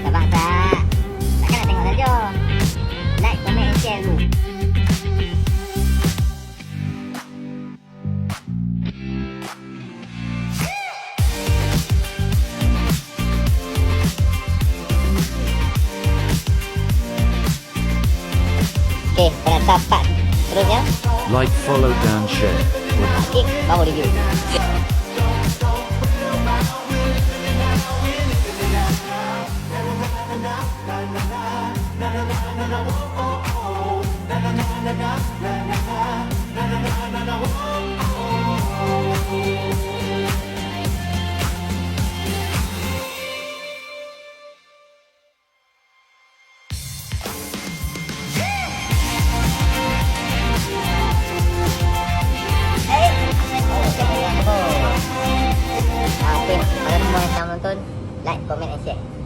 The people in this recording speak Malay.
Tak bangsa. Takkan nak tengok saja. Like, komen and share dulu. Okay, pada tahap part terusnya Like, follow, dan share. klik baru review. Pada semua yang sedang menonton, like, komen and share.